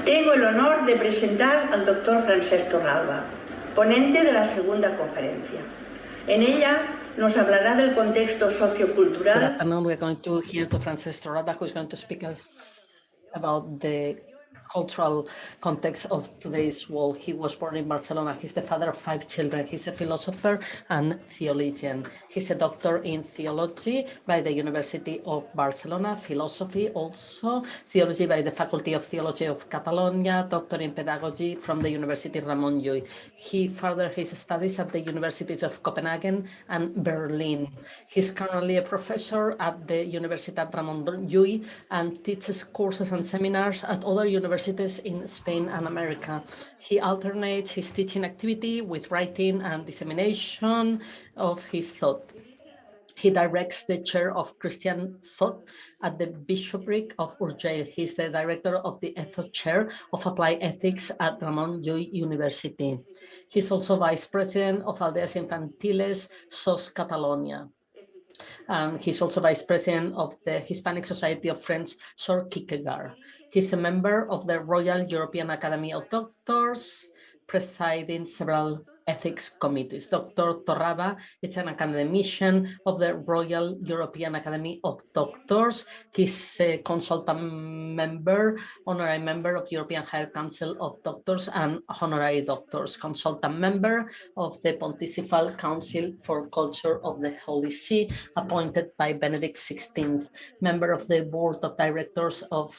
Tengo el honor de presentar al doctor FrancescTorralba, ponente de la segunda conferencia. En ella nos hablará del contexto sociocultural. Good afternoon. We're going to hear to Francesc who is going to speak us about the cultural context of today's world. He was born in Barcelona. He's the father of 5 children. He's a philosopher and theologian. He's a doctor in theology by the University of Barcelona, philosophy also, theology by the Faculty of Theology of Catalonia, doctor in pedagogy from the University Ramon Llull. He furthered his studies at the universities of Copenhagen and Berlin. He's currently a professor at the Universitat Ramon Llull and teaches courses and seminars at other universities in Spain and America. He alternates his teaching activity with writing and dissemination of his thought. He directs the chair of Christian thought at the Bishopric of Urgell. He's the director of the Ethos Chair of Applied Ethics at Ramon Llull University. He's also vice president of Aldeas Infantiles SOS Catalonia. And he's also vice president of the Hispanic Society of Friends Sor Kierkegaard. He's a member of the Royal European Academy of Doctors, presiding several ethics committees. Dr. Torralba is an academician of the Royal European Academy of Doctors. He's a consultant member, honorary member of European Higher Council of Doctors and honorary doctors, consultant member of the Pontifical Council for Culture of the Holy See, appointed by Benedict XVI, member of the board of directors of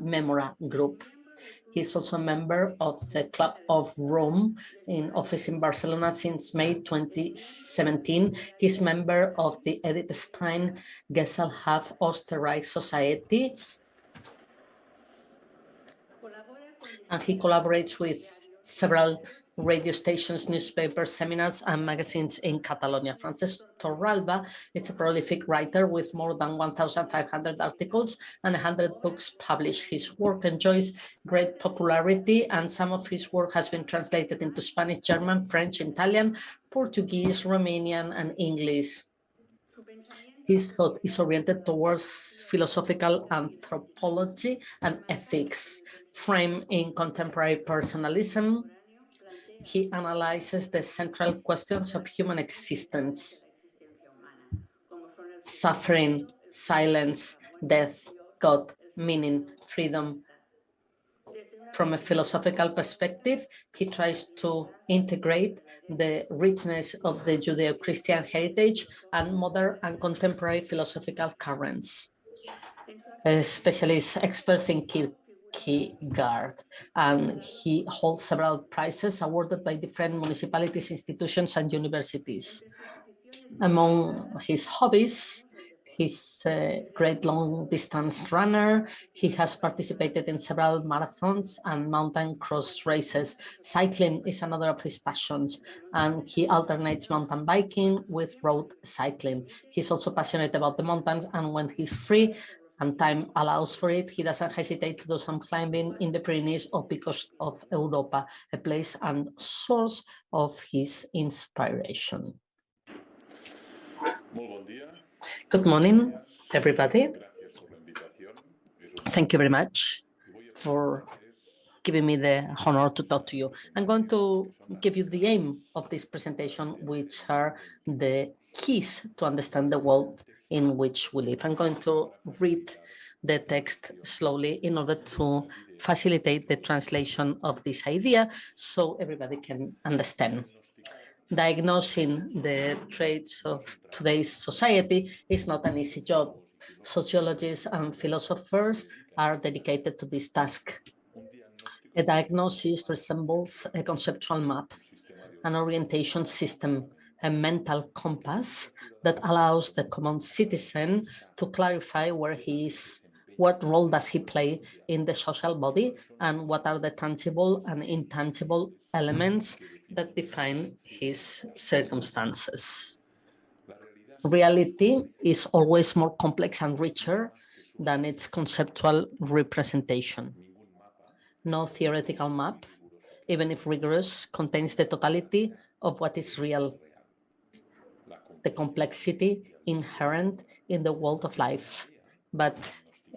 Memora Group. He's also a member of the Club of Rome, in office in Barcelona since May 2017. He's member of the Edith Stein Gesellschaft Österreich Society. And he collaborates with several radio stations, newspapers, seminars, and magazines in Catalonia. FrancescTorralba is a prolific writer with more than 1,500 articles and 100 books published. His work enjoys great popularity, and some of his work has been translated into Spanish, German, French, Italian, Portuguese, Romanian, and English. His thought is oriented towards philosophical anthropology and ethics, framed in contemporary personalism. He analyzes the central questions of human existence: suffering, silence, death, God, meaning, freedom. From a philosophical perspective, he tries to integrate the richness of the Judeo-Christian heritage and modern and contemporary philosophical currents. Specialist experts in Kierkegaard, and he holds several prizes awarded by different municipalities, institutions, and universities. Among his hobbies, he's a great long-distance runner. He has participated in several marathons and mountain cross races. Cycling is another of his passions, and he alternates mountain biking with road cycling. He's also passionate about the mountains, and when he's free and time allows for it, he doesn't hesitate to do some climbing in the Pyrenees or Picos of Europa, a place and source of his inspiration. Good morning, everybody. Thank you very much for giving me the honor to talk to you. I'm going to give you the aim of this presentation, which are the keys to understand the world in which we live. I'm going to read the text slowly in order to facilitate the translation of this idea so everybody can understand. Diagnosing the traits of today's society is not an easy job. Sociologists and philosophers are dedicated to this task. A diagnosis resembles a conceptual map, an orientation system, a mental compass that allows the common citizen to clarify where he is, what role does he play in the social body, and what are the tangible and intangible elements that define his circumstances. Reality is always more complex and richer than its conceptual representation. No theoretical map, even if rigorous, contains the totality of what is real, the complexity inherent in the world of life. But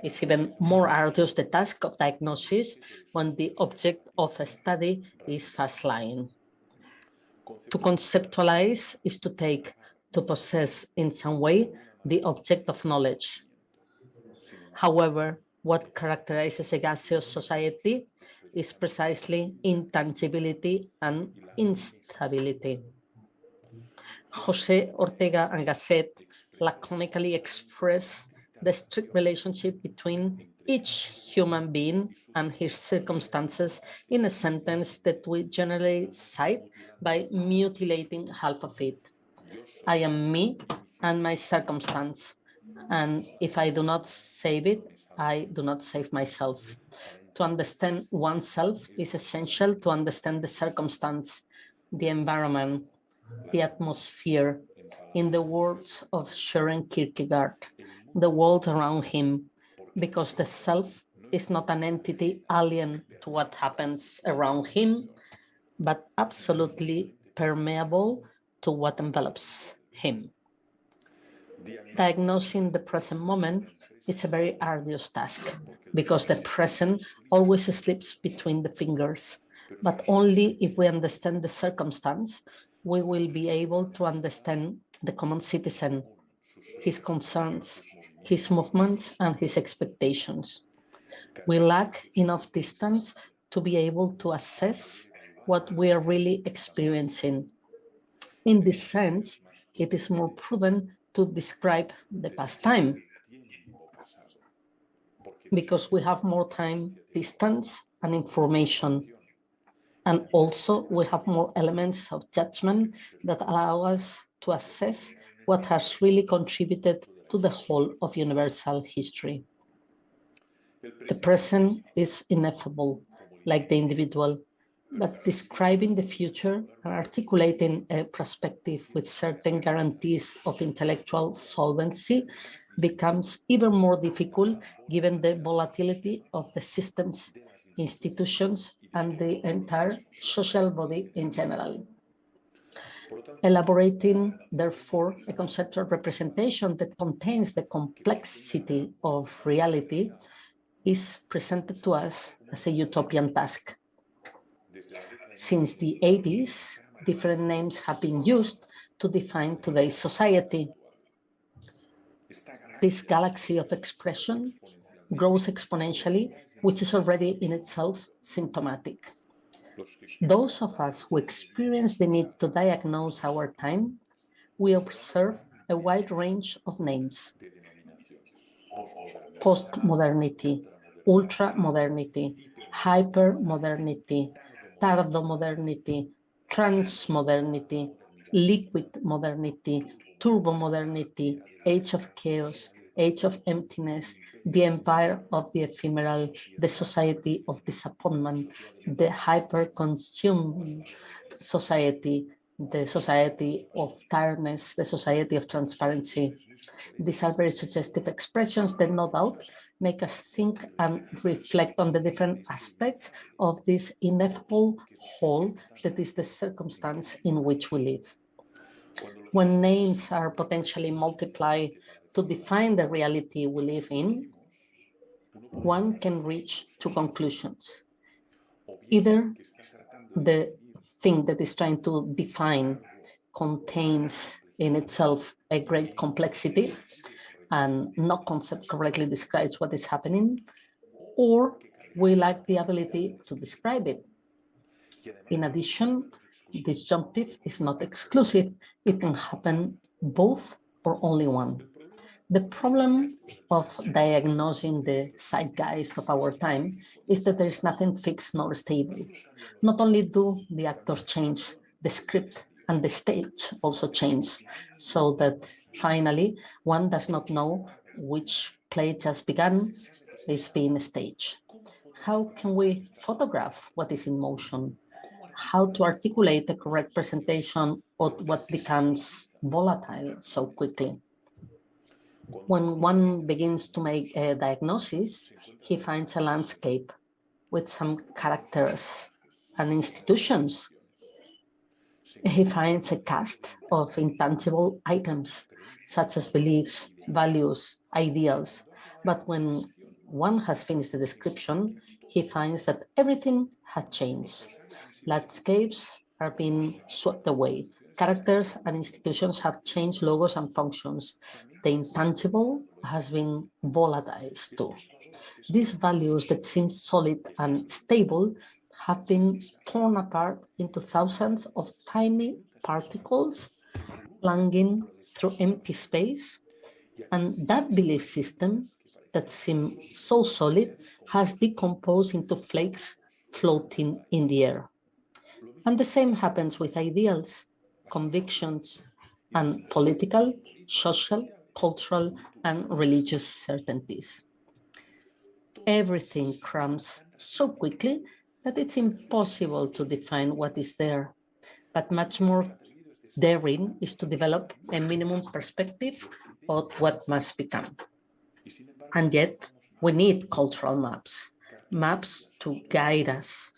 It's even more arduous, the task of diagnosis, when the object of a study is fast lying. To conceptualize is to take, to possess in some way, the object of knowledge. However, what characterizes a gaseous society is precisely intangibility and instability. Jose Ortega and Gasset laconically express the strict relationship between each human being and his circumstances in a sentence that we generally cite by mutilating half of it. I am me and my circumstance, and if I do not save it, I do not save myself. To understand oneself is essential to understand the circumstance, the environment, the atmosphere, in the words of Søren Kierkegaard, the world around him, because the self is not an entity alien to what happens around him, but absolutely permeable to what envelops him. Diagnosing the present moment is a very arduous task because the present always slips between the fingers, but only if we understand the circumstance, we will be able to understand the common citizen, his concerns, his movements, and his expectations. We lack enough distance to be able to assess what we are really experiencing. In this sense, it is more prudent to describe the past time, because we have more time, distance, and information. And also we have more elements of judgment that allow us to assess what has really contributed to the whole of universal history. The present is ineffable, like the individual, but describing the future and articulating a perspective with certain guarantees of intellectual solvency becomes even more difficult given the volatility of the systems, institutions, and the entire social body in general. Elaborating, therefore, a conceptual representation that contains the complexity of reality is presented to us as a utopian task. Since the 80s, different names have been used to define today's society. This galaxy of expression grows exponentially, which is already in itself symptomatic. Those of us who experience the need to diagnose our time, we observe a wide range of names: post-modernity, ultra-modernity, hyper-modernity, tardo-modernity, trans-modernity, liquid modernity, turbo-modernity, age of chaos, age of emptiness, the empire of the ephemeral, the society of disappointment, the hyper-consumed society, the society of tiredness, the society of transparency. These are very suggestive expressions that no doubt make us think and reflect on the different aspects of this ineffable whole that is the circumstance in which we live. When names are potentially multiplied to define the reality we live in, one can reach two conclusions. Either the thing that is trying to define contains in itself a great complexity and no concept correctly describes what is happening, or we lack the ability to describe it. In addition, disjunctive is not exclusive. It can happen both or only one. The problem of diagnosing the zeitgeist of our time is that there is nothing fixed nor stable. Not only do the actors change, the script and the stage also change, so that finally one does not know which play just began is being staged. How can we photograph what is in motion? How to articulate the correct presentation of what becomes volatile so quickly? When one begins to make a diagnosis, he finds a landscape with some characters and institutions. He finds a cast of intangible items, such as beliefs, values, ideals. But when one has finished the description, he finds that everything has changed. Landscapes are being swept away. Characters and institutions have changed logos and functions. The intangible has been volatilized too. These values that seem solid and stable have been torn apart into thousands of tiny particles plunging through empty space. And that belief system that seemed so solid has decomposed into flakes floating in the air. And the same happens with ideals, convictions, and political, social, cultural, and religious certainties. Everything crumbs so quickly that it's impossible to define what is there. But much more daring is to develop a minimum perspective of what must become. And yet, we need cultural maps, maps to guide us,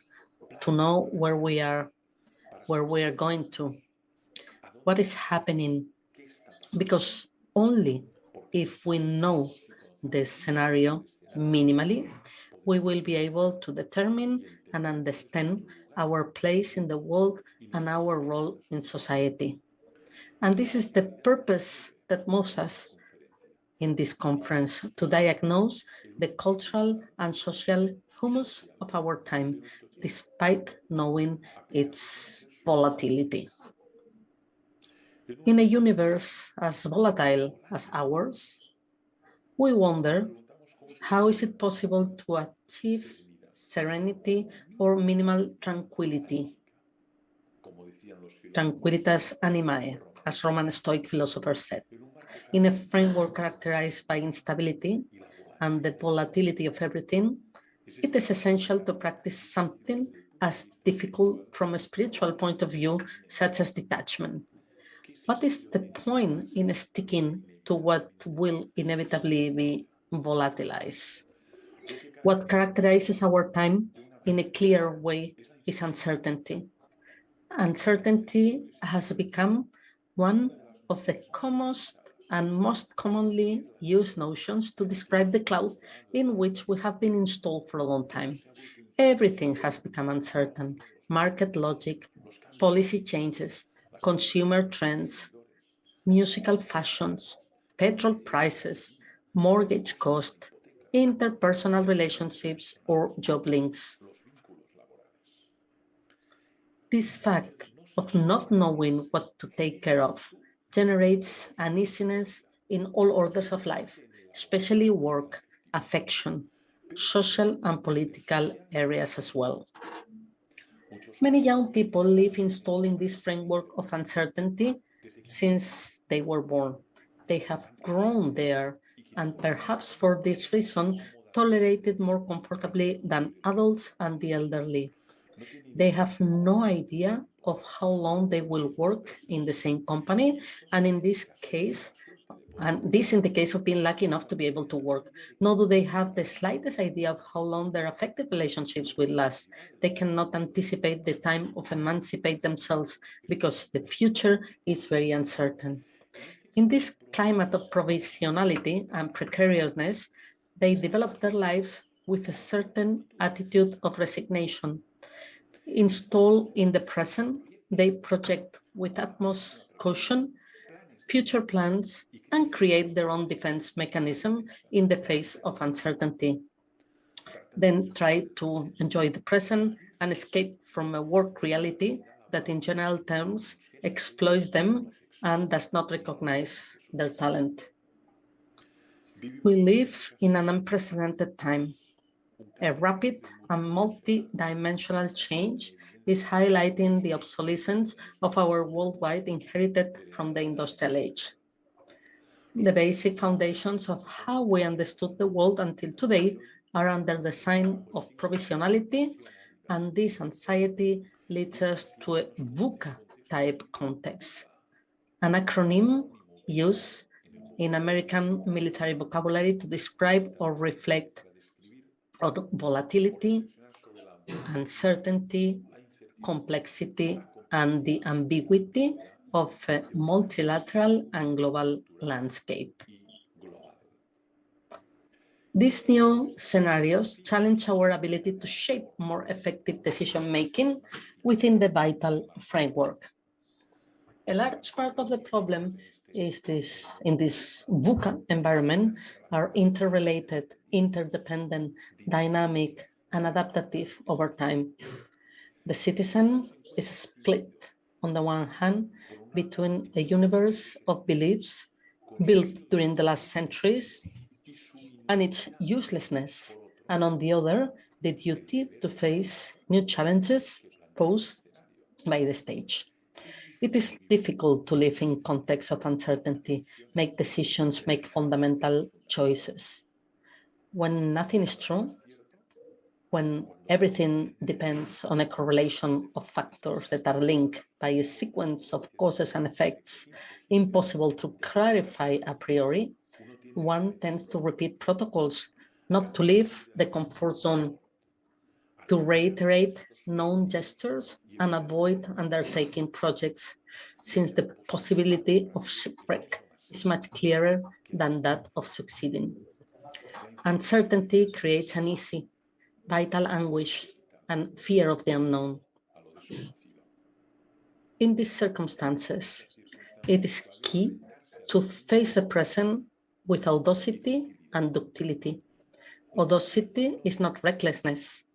to know where we are going to, what is happening, because only if we know the scenario minimally, we will be able to determine and understand our place in the world and our role in society. And this is the purpose that moves us in this conference, to diagnose the cultural and social humus of our time, despite knowing its volatility. In a universe as volatile as ours, we wonder, how is it possible to achieve serenity or minimal tranquility? Tranquilitas animae, as Roman Stoic philosophers said. In a framework characterized by instability and the volatility of everything, it is essential to practice something as difficult from a spiritual point of view, such as detachment. What is the point in sticking to what will inevitably be volatilized? What characterizes our time in a clear way is uncertainty. Uncertainty has become one of the commonest and most commonly used notions to describe the cloud in which we have been installed for a long time. Everything has become uncertain. Market logic, policy changes, consumer trends, musical fashions, petrol prices, mortgage cost, interpersonal relationships, or job links. This fact of not knowing what to take care of generates uneasiness in all orders of life, especially work, affection, social and political areas as well. Many young people live installed in this framework of uncertainty since they were born. They have grown there and perhaps for this reason tolerated more comfortably than adults and the elderly. They have no idea of how long they will work in the same company, and in this case, and this in the case of being lucky enough to be able to work, nor do they have the slightest idea of how long their affective relationships will last. They cannot anticipate the time of emancipate themselves because the future is very uncertain. In this climate of provisionality and precariousness, they develop their lives with a certain attitude of resignation. Installed in the present, they project with utmost caution future plans and create their own defense mechanism in the face of uncertainty. Then try to enjoy the present and escape from a work reality that in general terms exploits them and does not recognize their talent. We live in an unprecedented time. A rapid and multi-dimensional change is highlighting the obsolescence of our worldwide inherited from the industrial age. The basic foundations of how we understood the world until today are under the sign of provisionality, and this anxiety leads us to a VUCA-type context, an acronym used in American military vocabulary to describe or reflect on volatility, uncertainty, complexity, and the ambiguity of a multilateral and global landscape. These new scenarios challenge our ability to shape more effective decision-making within the vital framework. A large part of the problem is in this VUCA environment are interrelated, interdependent, dynamic, and adaptive over time. The citizen is split on the one hand between a universe of beliefs built during the last centuries and its uselessness, and on the other, the duty to face new challenges posed by the stage. It is difficult to live in contexts of uncertainty, make decisions, make fundamental choices. When nothing is true, when everything depends on a correlation of factors that are linked by a sequence of causes and effects impossible to clarify a priori, one tends to repeat protocols, not to leave the comfort zone, to reiterate known gestures and avoid undertaking projects, since the possibility of shipwreck is much clearer than that of succeeding. Uncertainty creates uneasy, vital anguish and fear of the unknown. In these circumstances, it is key to face the present with audacity and ductility. Audacity is not recklessness,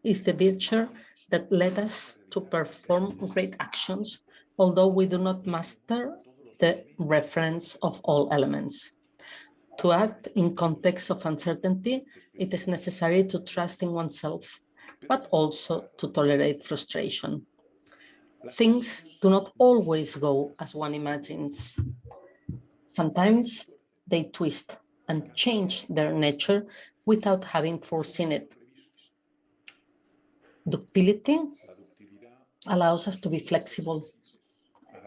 it's the virtue that led us to perform great actions, although we do not master the reference of all elements. To act in context of uncertainty, it is necessary to trust in oneself, but also to tolerate frustration. Things do not always go as one imagines. Sometimes they twist and change their nature without having foreseen it. Ductility allows us to be flexible,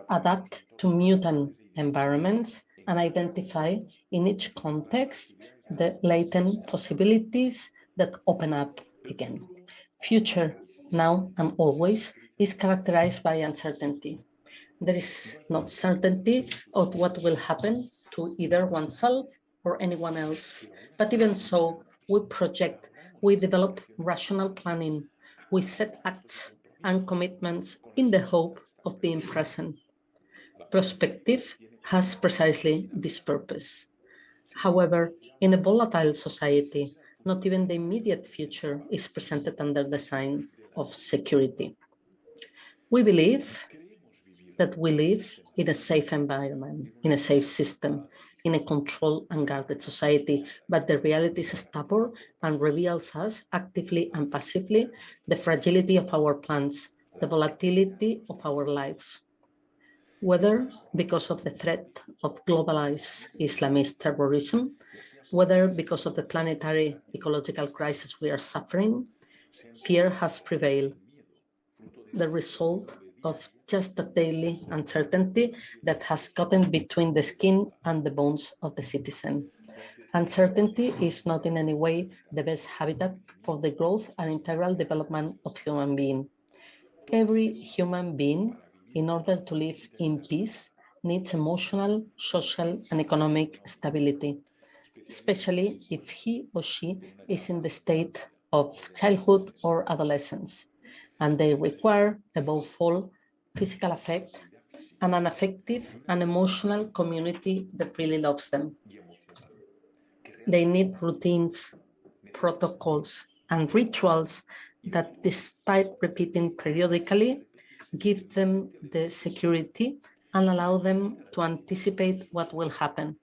adapt to mutant environments, and identify in each context the latent possibilities that open up again. Future, now and always, is characterized by uncertainty. There is no certainty of what will happen to either oneself or anyone else. But even so, we project, we develop rational planning, we set acts and commitments in the hope of being present. Prospective has precisely this purpose. However, in a volatile society, not even the immediate future is presented under the signs of security. We believe that we live in a safe environment, in a safe system, in a controlled and guarded society, but the reality is stubborn and reveals us actively and passively the fragility of our plans, the volatility of our lives. Whether because of the threat of globalized Islamist terrorism, whether because of the planetary ecological crisis we are suffering, fear has prevailed, the result of just a daily uncertainty that has gotten between the skin and the bones of the citizen. Uncertainty is not in any way the best habitat for the growth and integral development of human being. Every human being, in order to live in peace, needs emotional, social, and economic stability, especially if he or she is in the state of childhood or adolescence, and they require, above all, physical affect and an affective and emotional community that really loves them. They need routines, protocols, and rituals that, despite repeating periodically, give them the security and allow them to anticipate what will happen.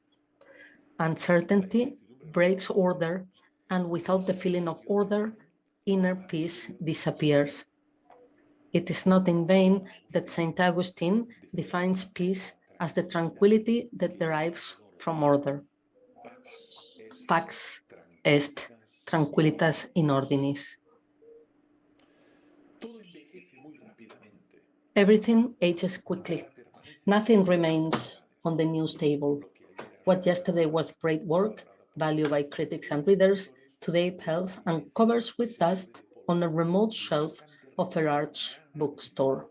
Uncertainty breaks order, and without the feeling of order, inner peace disappears. It is not in vain that St. Augustine defines peace as the tranquility that derives from order. Pax est tranquillitas in ordinis. Everything ages quickly. Nothing remains on the news table. What yesterday was great work, valued by critics and readers, today pales and covers with dust on a remote shelf of a large bookstore.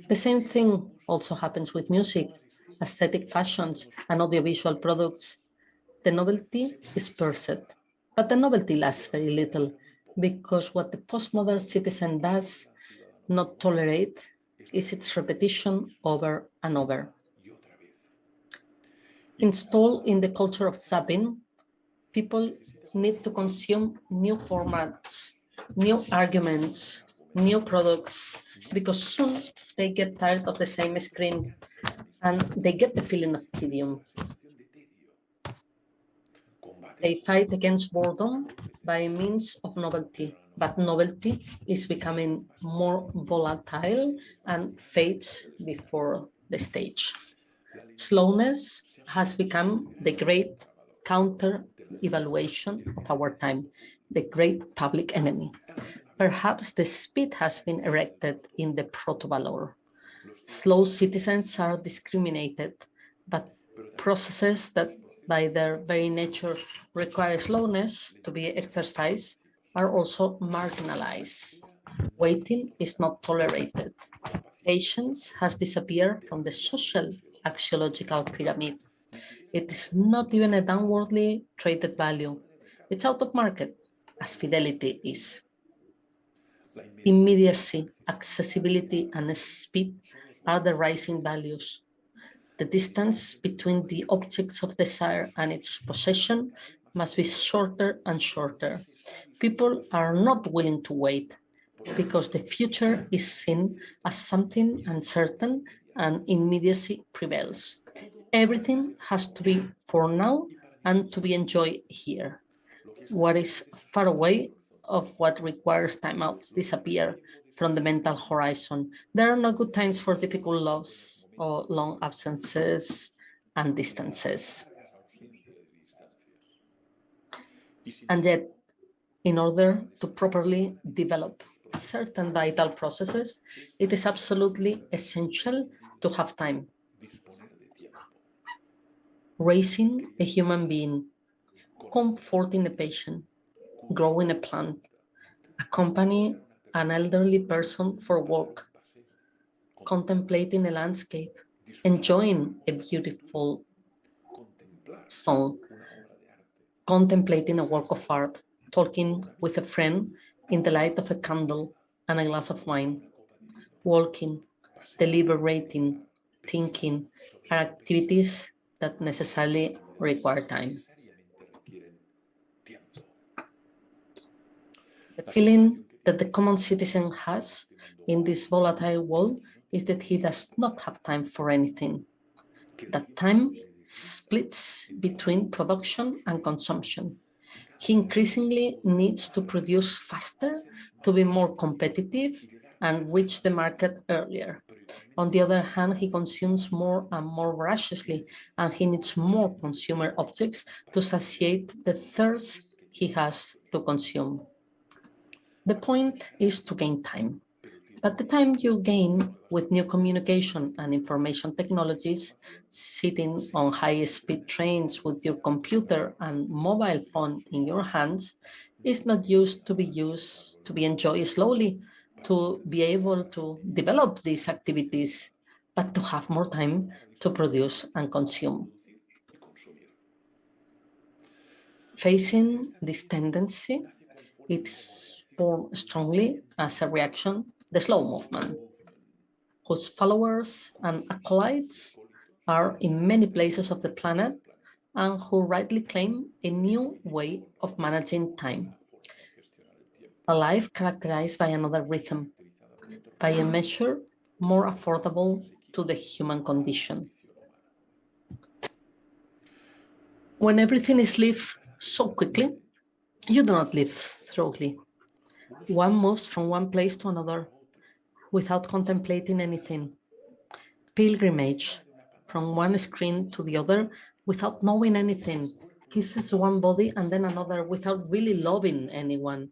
The same thing also happens with music, aesthetic fashions, and audiovisual products. the novelty is perceived, but the novelty lasts very little, because what the postmodern citizen does not tolerate is its repetition over and over. Installed in the culture of zapping, people need to consume new formats, new arguments, new products, because soon they get tired of the same screen and they get the feeling of tedium. They fight against boredom by means of novelty, but novelty is becoming more volatile and fades before the stage. Slowness has become the great counter-evaluation of our time, the great public enemy. Perhaps the speed has been erected in the proto-valor. Slow citizens are discriminated, but processes that by their very nature require slowness to be exercised are also marginalized. Waiting is not tolerated. Patience has disappeared from the social axiological pyramid. It is not even a downwardly traded value. It's out of market, as fidelity is. Immediacy, accessibility, and speed are the rising values. The distance between the objects of desire and its possession must be shorter and shorter. People are not willing to wait because the future is seen as something uncertain and immediacy prevails. Everything has to be for now and to be enjoyed here. What is far away of what requires timeouts disappear from the mental horizon. There are no good times for difficult loves or long absences and distances. And yet, in order to properly develop certain vital processes, it is absolutely essential to have time. Raising a human being, comforting a patient, growing a plant, accompanying an elderly person for a walk, contemplating a landscape, enjoying a beautiful song, contemplating a work of art, talking with a friend in the light of a candle and a glass of wine, walking, deliberating, thinking, are activities that necessarily require time. The feeling that the common citizen has in this volatile world is that he does not have time for anything. That time splits between production and consumption. He increasingly needs to produce faster to be more competitive and reach the market earlier. On the other hand, he consumes more and more voraciously, and he needs more consumer objects to satiate the thirst he has to consume. The point is to gain time. But the time you gain with new communication and information technologies, sitting on high-speed trains with your computer and mobile phone in your hands, is not used to be enjoyed slowly, to be able to develop these activities, but to have more time to produce and consume. Facing this tendency, it's born strongly as a reaction the slow movement, whose followers and acolytes are in many places of the planet and who rightly claim a new way of managing time. A life characterized by another rhythm, by a measure more affordable to the human condition. When everything is lived so quickly, you do not live thoroughly. One moves from one place to another without contemplating anything. Pilgrimage from one screen to the other without knowing anything. Kisses one body and then another without really loving anyone,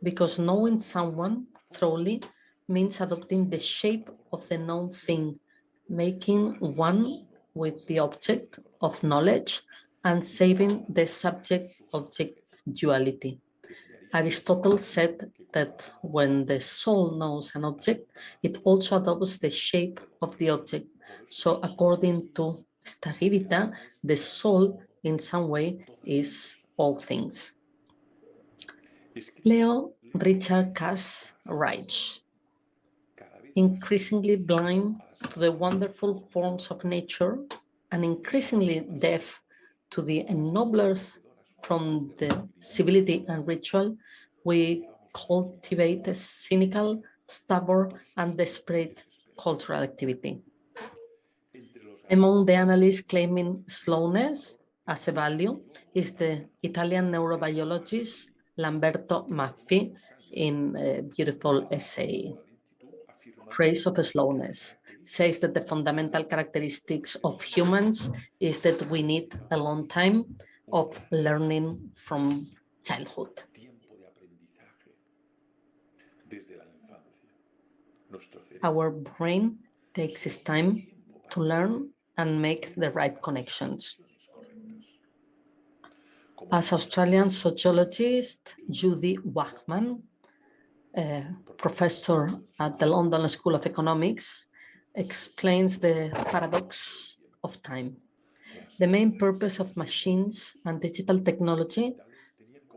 because knowing someone thoroughly means adopting the shape of the known thing, making one with the object of knowledge and saving the subject-object duality. Aristotle said that when the soul knows an object, it also adopts the shape of the object. So according to Stagirita, the soul in some way is all things. Leo Richard Cass writes, increasingly blind to the wonderful forms of nature and increasingly deaf to the ennoblers from the civility and ritual, we cultivate a cynical, stubborn, and desperate cultural activity. Among the analysts claiming slowness as a value is the Italian neurobiologist Lamberto Maffi in a beautiful essay, Praise of Slowness, says that the fundamental characteristics of humans is that we need a long time of learning from childhood. Our brain takes its time to learn and make the right connections. As Australian sociologist Judy Wachman, professor at the London School of Economics, explains the paradox of time. The main purpose of machines and digital technology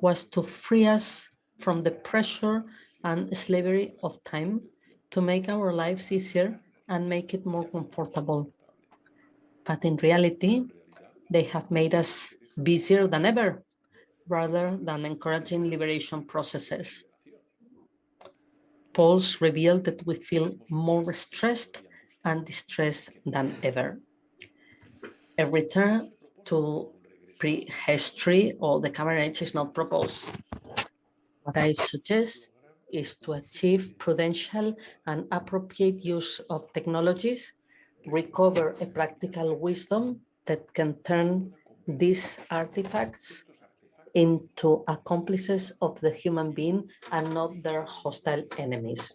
was to free us from the pressure and slavery of time, to make our lives easier and make it more comfortable. But in reality, they have made us busier than ever, rather than encouraging liberation processes. Polls reveal that we feel more stressed and distressed than ever. A return to prehistory or the Cameron Age is not proposed. What I suggest is to achieve prudential and appropriate use of technologies, recover a practical wisdom that can turn these artifacts into accomplices of the human being and not their hostile enemies.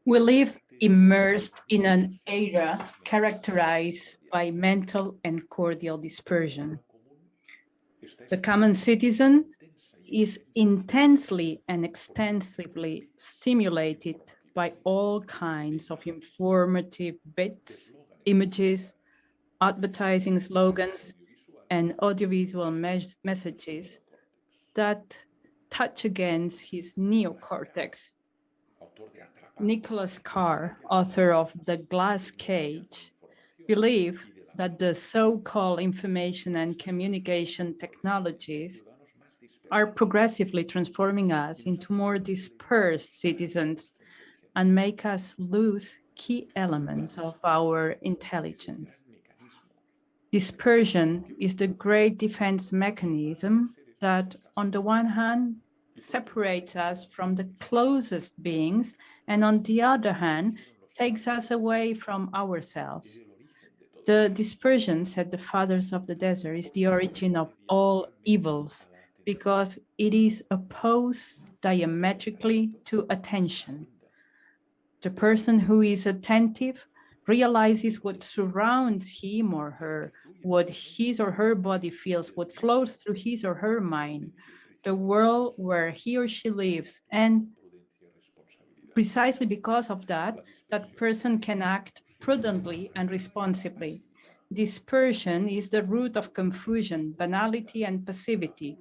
We live immersed in an era characterized by mental and cordial dispersion. The common citizen is intensely and extensively stimulated by all kinds of informative bits, images, advertising slogans, and audiovisual messages that touch against his neocortex. Nicholas Carr, author of The Glass Cage, believed that the so-called information and communication technologies are progressively transforming us into more dispersed citizens and make us lose key elements of our intelligence. Dispersion is the great defense mechanism that, on the one hand, separates us from the closest beings, and on the other hand, takes us away from ourselves. The dispersion, said the fathers of the desert, is the origin of all evils, because it is opposed diametrically to attention. The person who is attentive realizes what surrounds him or her, what his or her body feels, what flows through his or her mind, the world where he or she lives. And precisely because of that, that person can act prudently and responsibly. Dispersion is the root of confusion, banality, and passivity.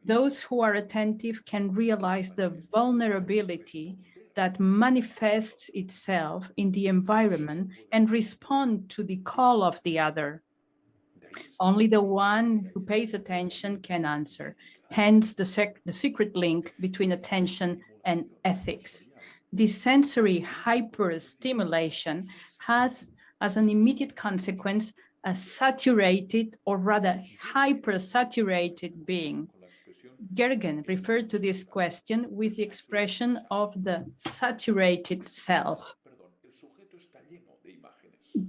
Those who are attentive can realize the vulnerability that manifests itself in the environment and respond to the call of the other. Only the one who pays attention can answer. Hence the secret link between attention and ethics. This sensory hyperstimulation has, as an immediate consequence, a saturated, or rather hypersaturated being. Gergen referred to this question with the expression of the saturated self.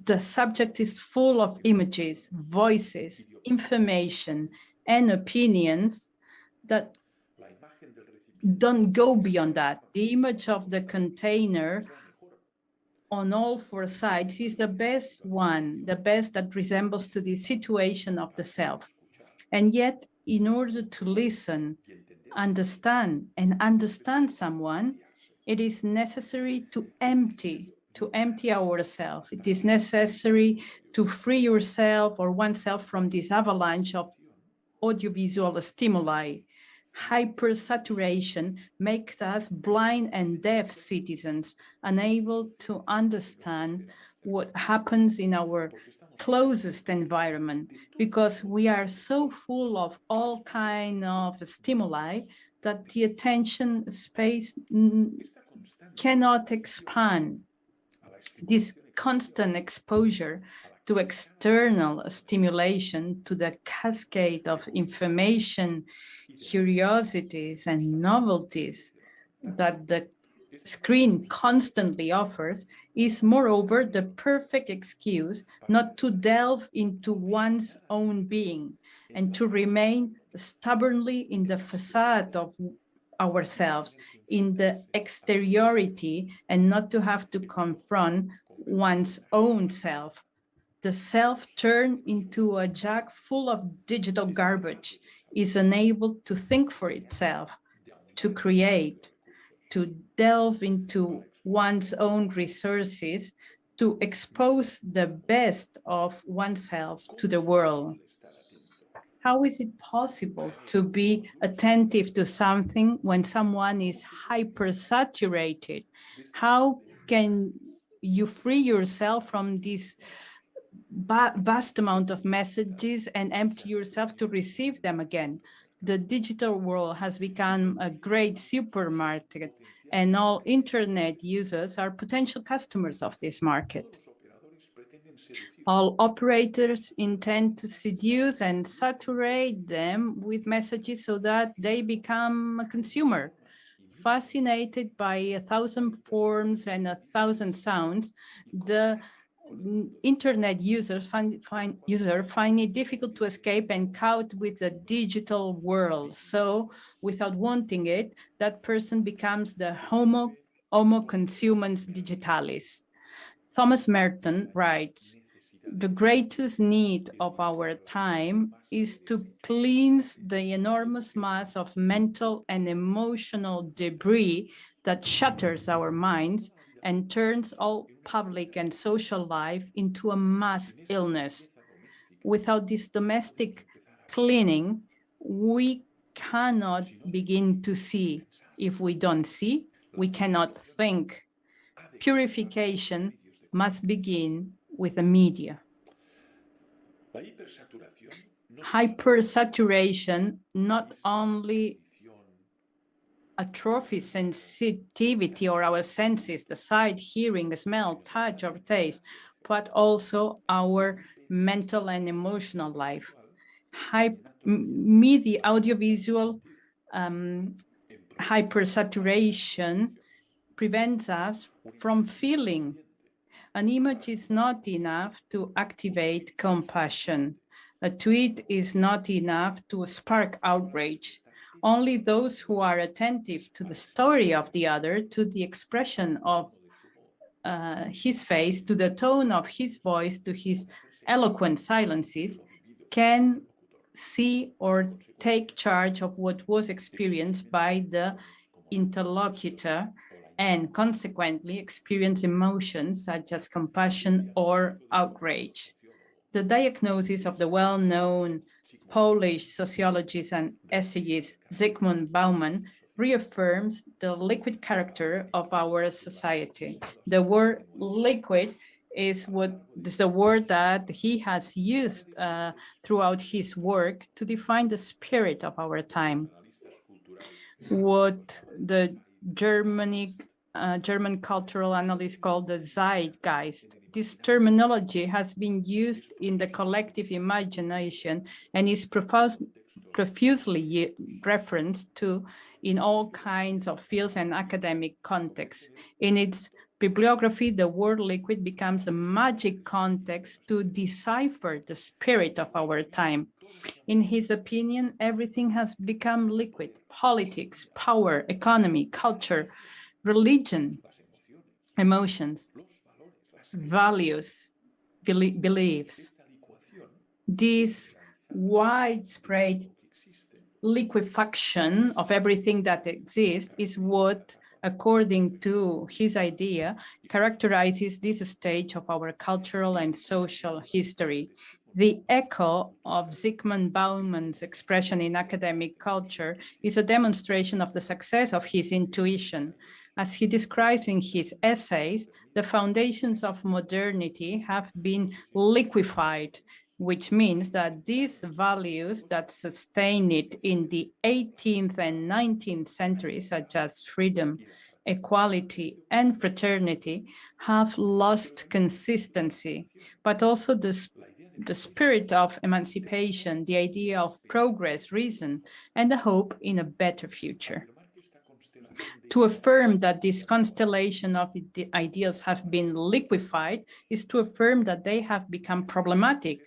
The subject is full of images, voices, information, and opinions that don't go beyond that. The image of the container on all four sides is the best one, the best that resembles to the situation of the self. And yet, in order to listen, understand, and understand someone, it is necessary to empty to empty ourselves. It is necessary to free yourself or oneself from this avalanche of audiovisual stimuli. Hypersaturation makes us blind and deaf citizens, unable to understand what happens in our closest environment, because we are so full of all kinds of stimuli that the attention space cannot expand. This constant exposure to external stimulation, to the cascade of information, curiosities, and novelties that the screen constantly offers, is moreover the perfect excuse not to delve into one's own being and to remain stubbornly in the facade of ourselves, in the exteriority, and not to have to confront one's own self. The self turned into a jug full of digital garbage is unable to think for itself, to create, to delve into one's own resources, to expose the best of oneself to the world. How is it possible to be attentive to something when someone is hypersaturated? How can you free yourself from this vast amount of messages and empty yourself to receive them again? The digital world has become a great supermarket, and all internet users are potential customers of this market. All operators intend to seduce and saturate them with messages so that they become a consumer. Fascinated by 1,000 forms and 1,000 sounds, the internet users find it difficult to escape and cope with the digital world. So, without wanting it, that person becomes the homo consumens digitalis. Thomas Merton writes, "The greatest need of our time is to cleanse the enormous mass of mental and emotional debris that shatters our minds and turns all public and social life into a mass illness. Without this domestic cleaning, we cannot begin to see. If we don't see, we cannot think. Purification must begin with the media." Hypersaturation not only atrophies sensitivity or our senses, the sight, hearing, smell, touch, or taste, but also our mental and emotional life. Media audiovisual hypersaturation prevents us from feeling. An image is not enough to activate compassion. A tweet is not enough to spark outrage. Only those who are attentive to the story of the other, to the expression of his face, to the tone of his voice, to his eloquent silences, can see or take charge of what was experienced by the interlocutor and consequently experience emotions such as compassion or outrage. The diagnosis of the well-known Polish sociologist and essayist Zygmunt Bauman reaffirms the liquid character of our society. The word liquid is the word that he has used throughout his work to define the spirit of our time. What the German cultural analyst called the zeitgeist. This terminology has been used in the collective imagination and is profusely referenced to in all kinds of fields and academic contexts. In its bibliography, the word liquid becomes a magic context to decipher the spirit of our time. In his opinion, everything has become liquid: politics, power, economy, culture, religion, emotions, values, beliefs. This widespread liquefaction of everything that exists is what according to his idea, characterizes this stage of our cultural and social history. The echo of Zygmunt Bauman's expression in academic culture is a demonstration of the success of his intuition. As he describes in his essays, the foundations of modernity have been liquefied, which means that these values that sustain it in the 18th and 19th centuries, such as freedom, equality, and fraternity, have lost consistency, but also the spirit of emancipation, the idea of progress, reason, and the hope in a better future. To affirm that this constellation of ideals have been liquefied is to affirm that they have become problematic,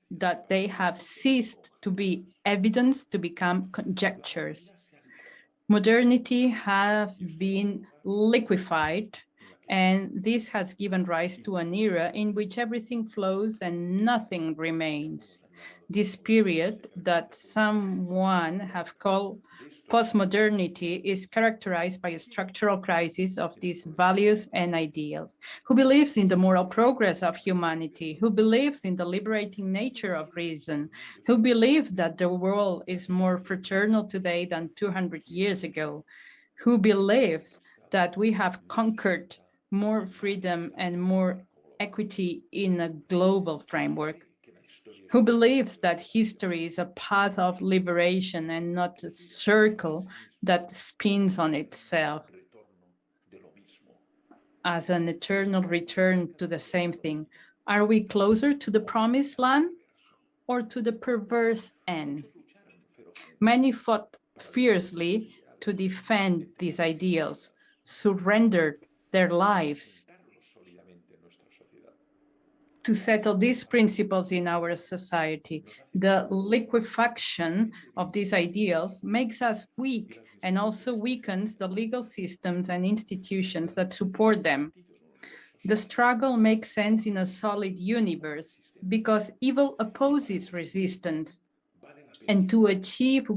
that they have ceased to be evidence to become conjectures. Modernity has been liquefied, and this has given rise to an era in which everything flows and nothing remains. This period that someone have called postmodernity is characterized by a structural crisis of these values and ideals. Who believes in the moral progress of humanity? Who believes in the liberating nature of reason? Who believes that the world is more fraternal today than 200 years ago? Who believes that we have conquered more freedom and more equity in a global framework? Who believes that history is a path of liberation and not a circle that spins on itself as an eternal return to the same thing? Are we closer to the promised land or to the perverse end? Many fought fiercely to defend these ideals, surrendered their lives to settle these principles in our society. The liquefaction of these ideals makes us weak and also weakens the legal systems and institutions that support them. The struggle makes sense in a solid universe because evil opposes resistance, and to achieve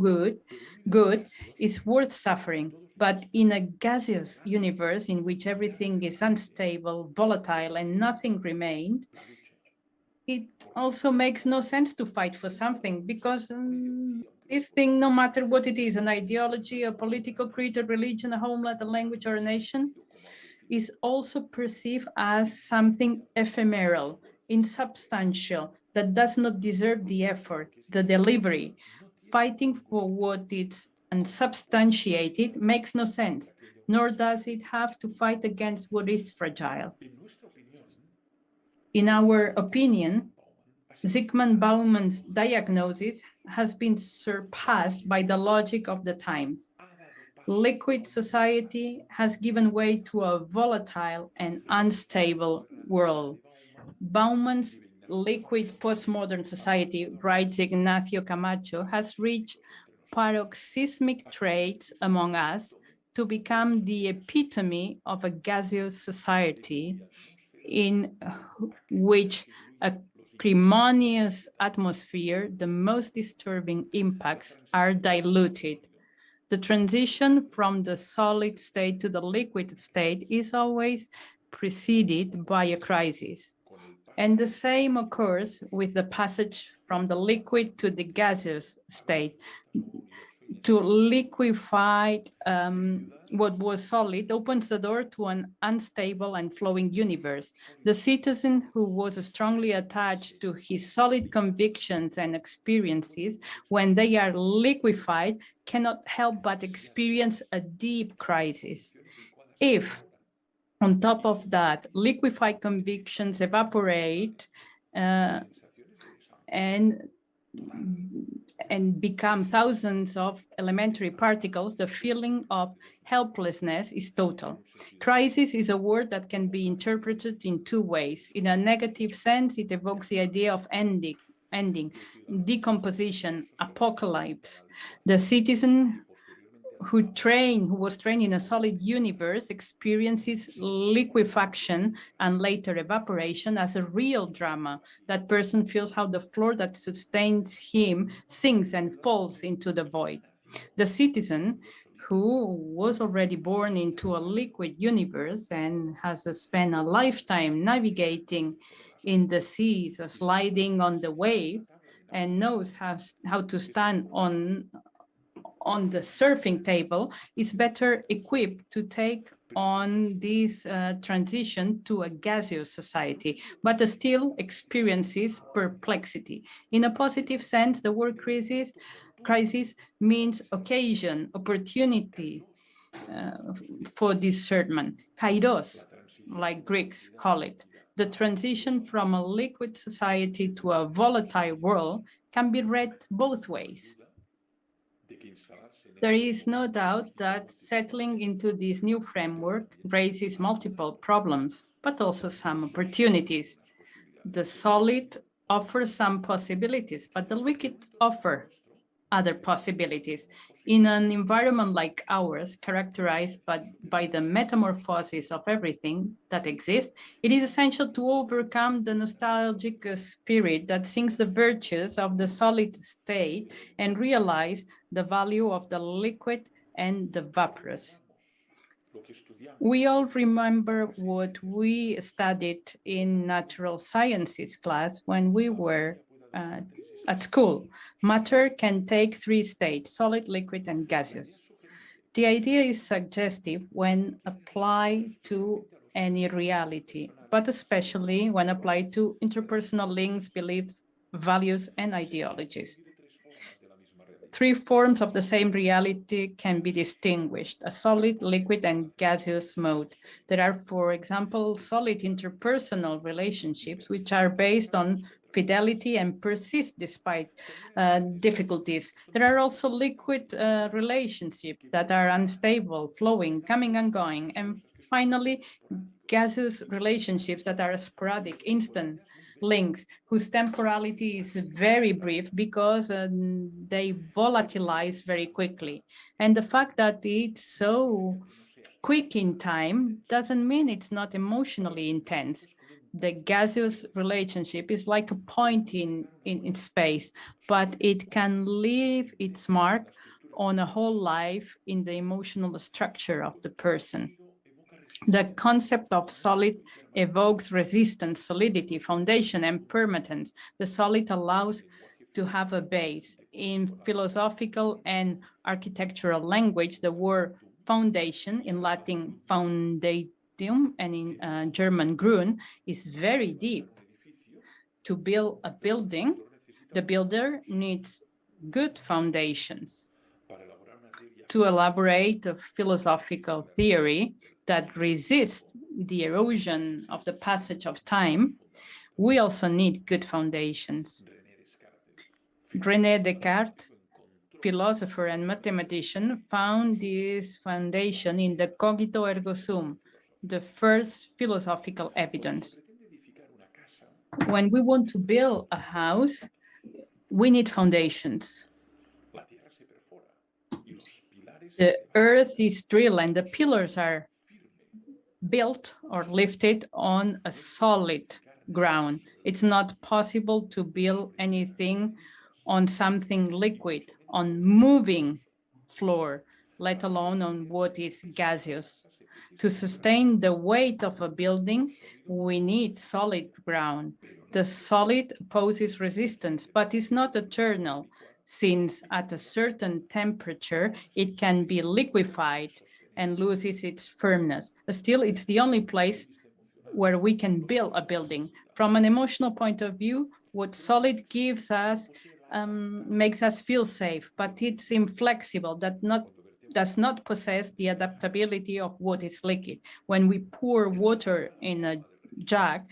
good is worth suffering. But in a gaseous universe in which everything is unstable, volatile, and nothing remained, it also makes no sense to fight for something because this thing, no matter what it is, an ideology, a political creed, a religion, a homeland, a language, or a nation, is also perceived as something ephemeral, insubstantial, that does not deserve the effort, the delivery. Fighting for what is unsubstantiated makes no sense, nor does it have to fight against what is fragile. In our opinion, Zygmunt Bauman's diagnosis has been surpassed by the logic of the times. Liquid society has given way to a volatile and unstable world. Bauman's liquid postmodern society, writes Ignacio Camacho, has reached paroxysmic traits among us to become the epitome of a gaseous society in which a acrimonious atmosphere, the most disturbing impacts are diluted. The transition from the solid state to the liquid state is always preceded by a crisis. And the same occurs with the passage from the liquid to the gaseous state. To liquefy what was solid opens the door to an unstable and flowing universe. The citizen who was strongly attached to his solid convictions and experiences, when they are liquefied, cannot help but experience a deep crisis. If, on top of that, liquefied convictions evaporate and become thousands of elementary particles, the feeling of helplessness is total. Crisis is a word that can be interpreted in two ways. In a negative sense, it evokes the idea of ending, decomposition, apocalypse. The citizen who was trained in a solid universe experiences liquefaction and later evaporation as a real drama. That person feels how the floor that sustains him sinks and falls into the void. The citizen who was already born into a liquid universe and has spent a lifetime navigating in the seas, sliding on the waves, and knows how to stand on the surfing table, is better equipped to take on this transition to a gaseous society, but still experiences perplexity. In a positive sense, the word crisis means occasion, opportunity for discernment. Kairos, like Greeks call it. The transition from a liquid society to a volatile world can be read both ways. There is no doubt that settling into this new framework raises multiple problems, but also some opportunities. The solid offers some possibilities, but the liquid offer other possibilities. In an environment like ours, characterized by the metamorphosis of everything that exists, it is essential to overcome the nostalgic spirit that sings the virtues of the solid state and realize the value of the liquid and the vaporous. We all remember what we studied in natural sciences class when we were at school. Matter can take three states: solid, liquid, and gaseous. The idea is suggestive when applied to any reality, but especially when applied to interpersonal links, beliefs, values, and ideologies. Three forms of the same reality can be distinguished: a solid, liquid, and gaseous mode. There are, for example, solid interpersonal relationships, which are based on fidelity and persist despite difficulties. There are also liquid relationships that are unstable, flowing, coming and going. And finally, gaseous relationships that are sporadic, instant links, whose temporality is very brief because they volatilize very quickly. And the fact that it's so quick in time doesn't mean it's not emotionally intense. The gaseous relationship is like a point in space, but it can leave its mark on a whole life in the emotional structure of the person. The concept of solid evokes resistance, solidity, foundation, and permanence. The solid allows to have a base. In philosophical and architectural language, the word foundation, in Latin foundation, and in German Grün, is very deep. To build a building, the builder needs good foundations. To elaborate a philosophical theory that resists the erosion of the passage of time, we also need good foundations. René Descartes, philosopher and mathematician, found this foundation in the cogito ergo sum, the first philosophical evidence. When we want to build a house, we need foundations. The earth is drilled and the pillars are built or lifted on a solid ground. It's not possible to build anything on something liquid, on moving floor, let alone on what is gaseous. To sustain the weight of a building, we need solid ground. The solid poses resistance, but is not eternal, since at a certain temperature, it can be liquefied and loses its firmness. Still, it's the only place where we can build a building. From an emotional point of view, what solid gives us makes us feel safe, but it's inflexible, does not possess the adaptability of what is liquid. When we pour water in a jug,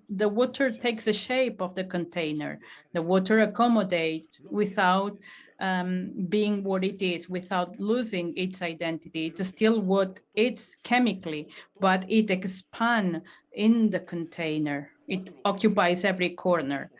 the water takes the shape of the container. The water accommodates without being what it is, without losing its identity. It's still what it's chemically, but it expands in the container. It occupies every corner.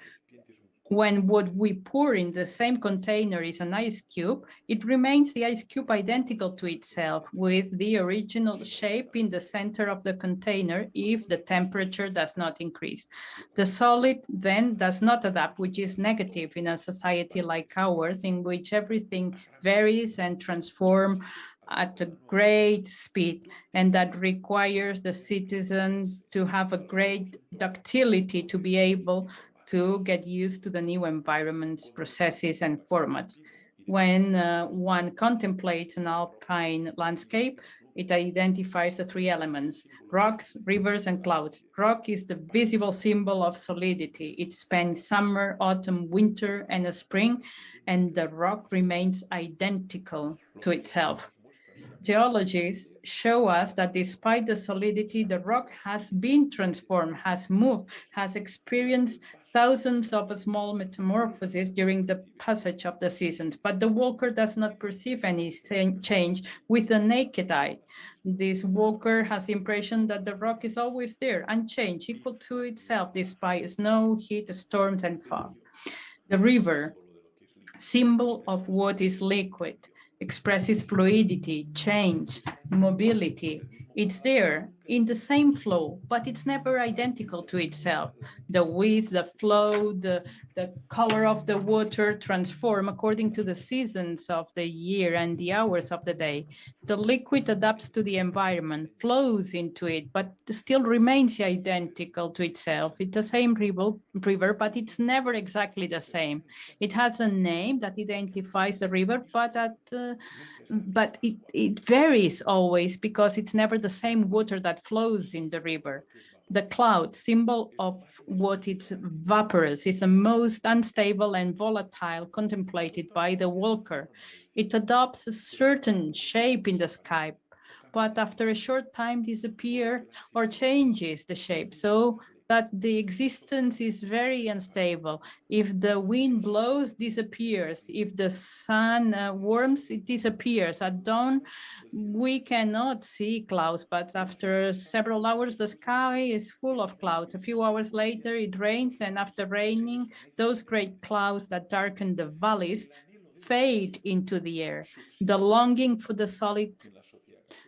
When what we pour in the same container is an ice cube, it remains the ice cube identical to itself with the original shape in the center of the container if the temperature does not increase. The solid then does not adapt, which is negative in a society like ours, in which everything varies and transforms at a great speed, and that requires the citizen to have a great ductility to be able to get used to the new environments, processes, and formats. When one contemplates an alpine landscape, it identifies the three elements: rocks, rivers, and clouds. Rock is the visible symbol of solidity. It spans summer, autumn, winter, and spring, and the rock remains identical to itself. Geologists show us that despite the solidity, the rock has been transformed, has moved, has experienced thousands of small metamorphoses during the passage of the seasons, but the walker does not perceive any change with the naked eye. This walker has the impression that the rock is always there, unchanged, equal to itself, despite snow, heat, storms, and fog. The river, symbol of what is liquid, expresses fluidity, change, mobility. It's there in the same flow, but it's never identical to itself. The width, the flow, the color of the water transform according to the seasons of the year and the hours of the day. The liquid adapts to the environment, flows into it, but still remains identical to itself. It's the same river, but it's never exactly the same. It has a name that identifies the river, but it varies always because it's never the same water that flows in the river. The cloud, symbol of what is vaporous, is the most unstable and volatile contemplated by the walker. It adopts a certain shape in the sky, but after a short time disappears or changes the shape, so that the existence is very unstable. If the wind blows, disappears. If the sun warms, it disappears. At dawn, we cannot see clouds, but after several hours, the sky is full of clouds. A few hours later, it rains, and after raining, those great clouds that darken the valleys fade into the air. The longing for the solid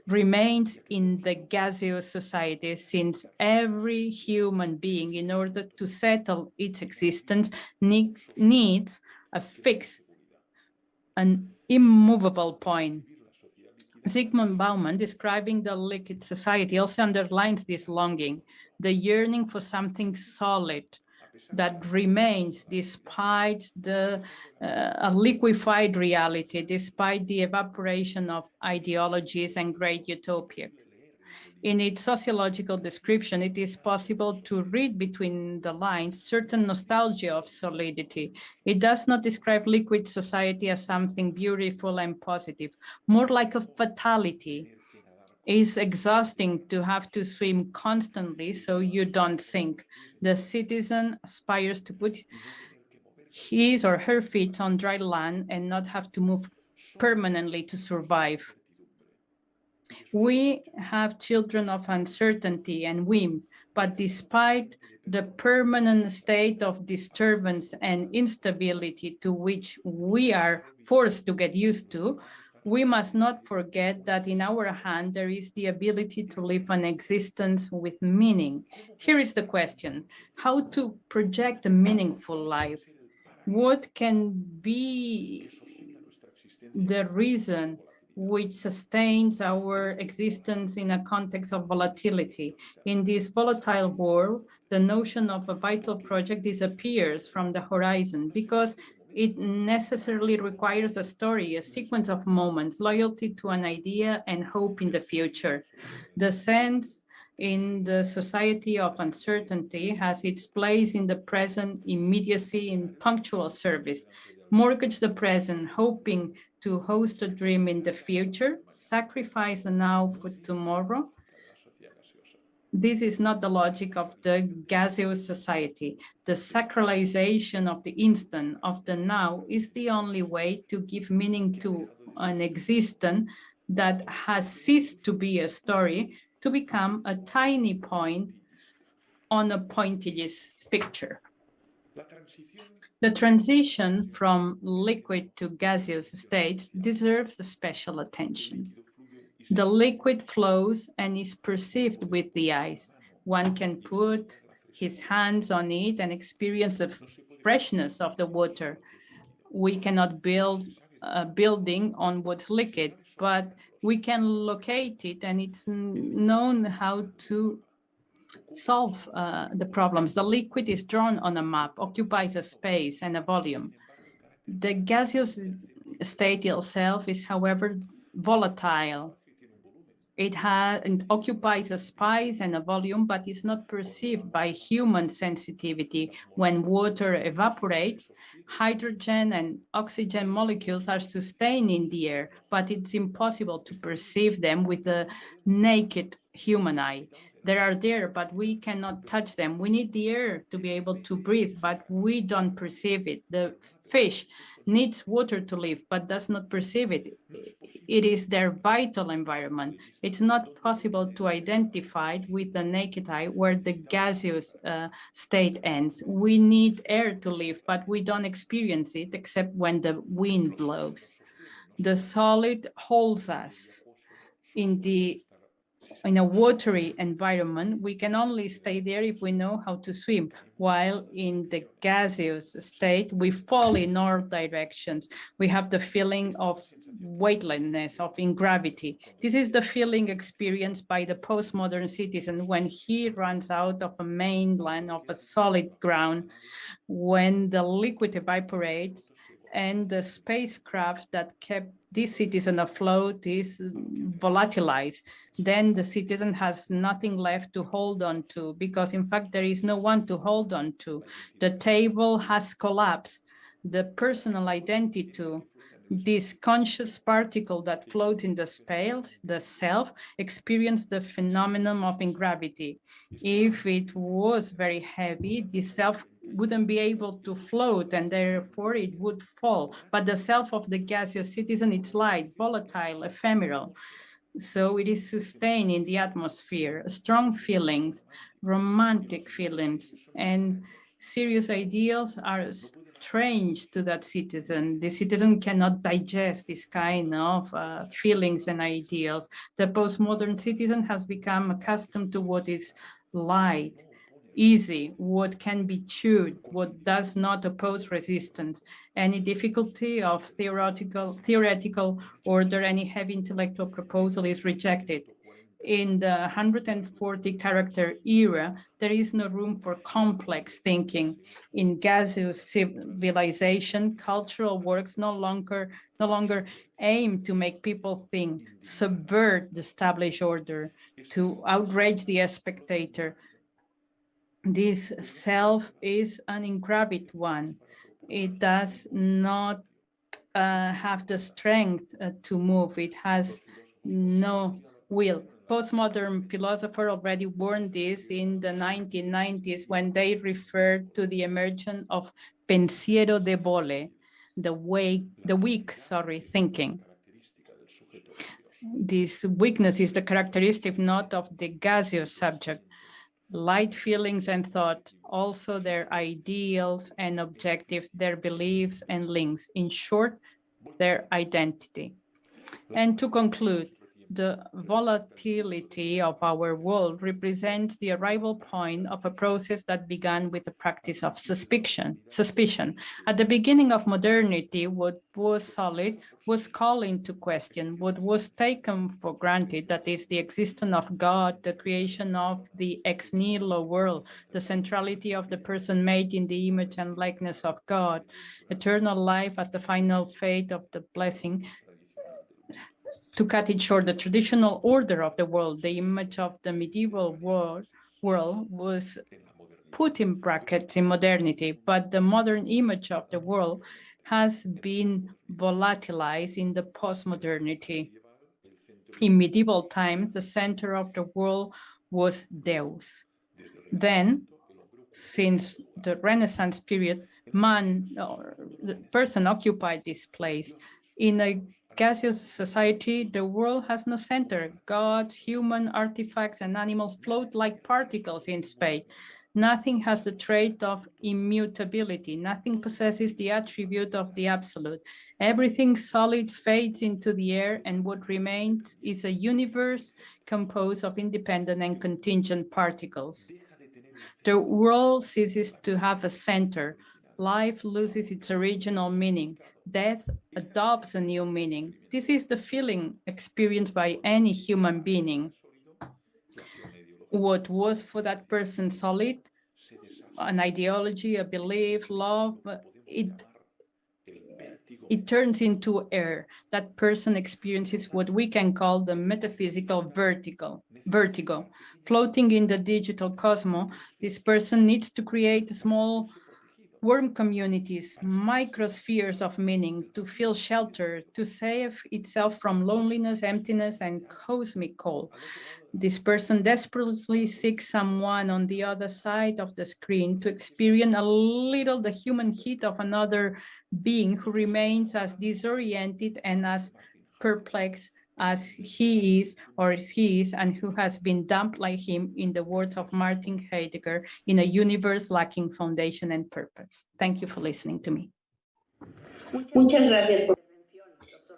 remains in the gaseous society, since every human being, in order to settle its existence, needs a fixed, an immovable point. Zygmunt Bauman, describing the liquid society, also underlines this longing, the yearning for something solid that remains despite a liquefied reality, despite the evaporation of ideologies and great utopia. In its sociological description, it is possible to read between the lines certain nostalgia of solidity. It does not describe liquid society as something beautiful and positive, more like a fatality. It's exhausting to have to swim constantly so you don't sink. The citizen aspires to put his or her feet on dry land and not have to move permanently to survive. We have children of uncertainty and whims, but despite the permanent state of disturbance and instability to which we are forced to get used to, we must not forget that in our hand there is the ability to live an existence with meaning. Here is the question: how to project a meaningful life? What can be the reason which sustains our existence in a context of volatility? In this volatile world, the notion of a vital project disappears from the horizon because it necessarily requires a story, a sequence of moments, loyalty to an idea, and hope in the future. The sense in the society of uncertainty has its place in the present, immediacy, in punctual service. Mortgage the present, hoping to host a dream in the future, sacrifice the now for tomorrow. This is not the logic of the gaseous society. The sacralization of the instant, of the now, is the only way to give meaning to an existence that has ceased to be a story to become a tiny point on a pointillist picture. The transition from liquid to gaseous states deserves special attention. The liquid flows and is perceived with the eyes. One can put his hands on it and experience the freshness of the water. We cannot build building on what's liquid, but we can locate it, and it's known how to solve the problems. The liquid is drawn on a map, occupies a space and a volume. The gaseous state itself is, however, volatile. It occupies a space and a volume, but is not perceived by human sensitivity. When water evaporates, hydrogen and oxygen molecules are sustained in the air, but it's impossible to perceive them with the naked human eye. They are there, but we cannot touch them. We need the air to be able to breathe, but we don't perceive it. The fish needs water to live, but does not perceive it. It is their vital environment. It's not possible to identify with the naked eye where the gaseous state ends. We need air to live, but we don't experience it except when the wind blows. The solid holds us in a watery environment. We can only stay there if we know how to swim, while in the gaseous state, we fall in all directions. We have the feeling of weightlessness, of ingravity. This is the feeling experienced by the postmodern citizen when he runs out of a mainland, of a solid ground, when the liquid evaporates, and the spacecraft that kept this citizen afloat is volatilized. Then the citizen has nothing left to hold on to, because in fact there is no one to hold on to. The table has collapsed. The personal identity, this conscious particle that floats in the space, the self, experienced the phenomenon of ingravity. If it was very heavy, the self wouldn't be able to float, and therefore it would fall. But the self of the gaseous citizen, it's light, volatile, ephemeral. So it is sustained in the atmosphere. Strong feelings, romantic feelings, and serious ideals are strange to that citizen. The citizen cannot digest this kind of feelings and ideals. The postmodern citizen has become accustomed to what is light, easy, what can be chewed, what does not oppose resistance. Any difficulty of theoretical order, any heavy intellectual proposal is rejected. In the 140 character era, there is no room for complex thinking. In gaseous civilization, cultural works no longer aim to make people think, subvert the established order, to outrage the spectator. This self is an ingravit one. It does not have the strength to move. It has no will. Postmodern philosophers already warned this in the 1990s when they referred to the emergence of pensiero debole, the weak thinking. This weakness is the characteristic not of the gaseous subject. Light feelings and thought, also their ideals and objectives, their beliefs and links, in short, their identity. And to conclude, the volatility of our world represents the arrival point of a process that began with the practice of suspicion. At the beginning of modernity, what was solid was called into question. What was taken for granted, that is the existence of God, the creation of the ex nihilo world, the centrality of the person made in the image and likeness of God, eternal life as the final fate of the blessing. To cut it short, the traditional order of the world, the image of the medieval world was put in brackets in modernity, but the modern image of the world has been volatilized in the postmodernity. In medieval times, the center of the world was Deus. Then, since the Renaissance period, the person occupied this place. In a gaseous society, the world has no center. Gods, human artifacts, and animals float like particles in space. Nothing has the trait of immutability. Nothing possesses the attribute of the absolute. Everything solid fades into the air, and what remains is a universe composed of independent and contingent particles. The world ceases to have a center, Life loses its original meaning. Death adopts a new meaning. This is the feeling experienced by any human being. What was for that person solid, an ideology, a belief, love, it turns into air. That person experiences what we can call the metaphysical vertigo. Floating in the digital cosmos, this person needs to create small worm communities, microspheres of meaning, to feel shelter, to save itself from loneliness, emptiness, and cosmic cold. This person desperately seeks someone on the other side of the screen to experience a little the human heat of another being who remains as disoriented and as perplexed as he is or he is, and who has been dumped like him, in the words of Martin Heidegger, in a universe lacking foundation and purpose. Thank you for listening to me. Muchas gracias por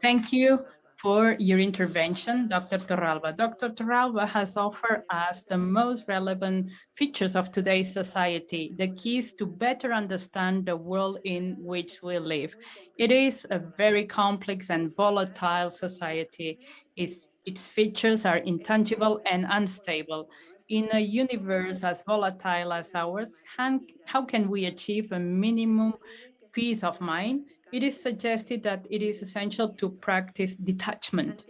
Thank you for your intervention, Dr. Torralba. Dr. Torralba has offered us the most relevant features of today's society, the keys to better understand the world in which we live. It is a very complex and volatile society. Its features are intangible and unstable. In a universe as volatile as ours, how can we achieve a minimum peace of mind? It is suggested that it is essential to practice detachment.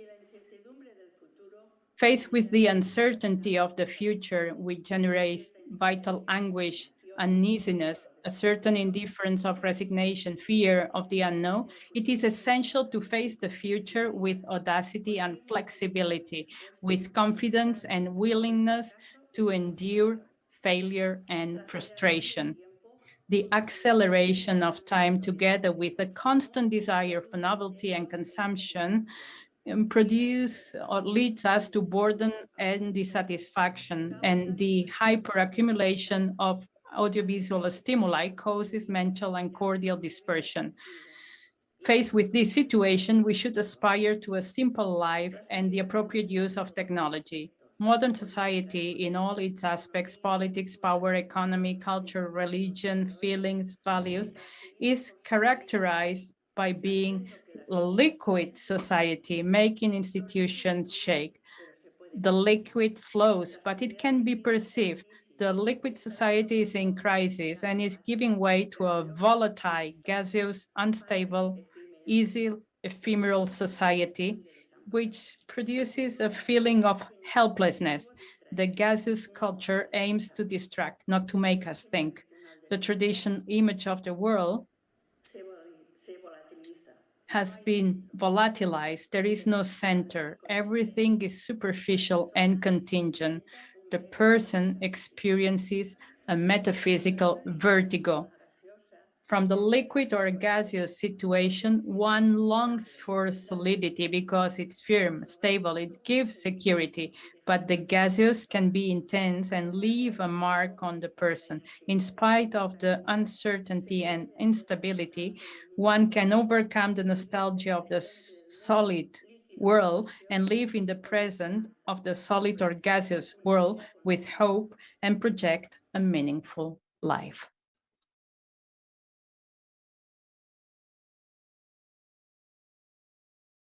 Faced with the uncertainty of the future, which generates vital anguish, uneasiness, a certain indifference of resignation, fear of the unknown, it is essential to face the future with audacity and flexibility, with confidence and willingness to endure failure and frustration. The acceleration of time, together with a constant desire for novelty and consumption, produce or leads us to boredom and dissatisfaction, and the hyperaccumulation of audiovisual stimuli causes mental and cordial dispersion. Faced with this situation, we should aspire to a simple life and the appropriate use of technology. Modern society, in all its aspects, politics, power, economy, culture, religion, feelings, values, is characterized by being a liquid society, making institutions shake. The liquid flows, but it can be perceived. The liquid society is in crisis and is giving way to a volatile, gaseous, unstable, easy, ephemeral society, which produces a feeling of helplessness. The gaseous culture aims to distract, not to make us think. The traditional image of the world has been volatilized. There is no center. Everything is superficial and contingent. The person experiences a metaphysical vertigo. From the liquid or gaseous situation, one longs for solidity because it's firm, stable, it gives security. But the gaseous can be intense and leave a mark on the person. In spite of the uncertainty and instability, one can overcome the nostalgia of the solid world and live in the present of the solid or gaseous world with hope and project a meaningful life.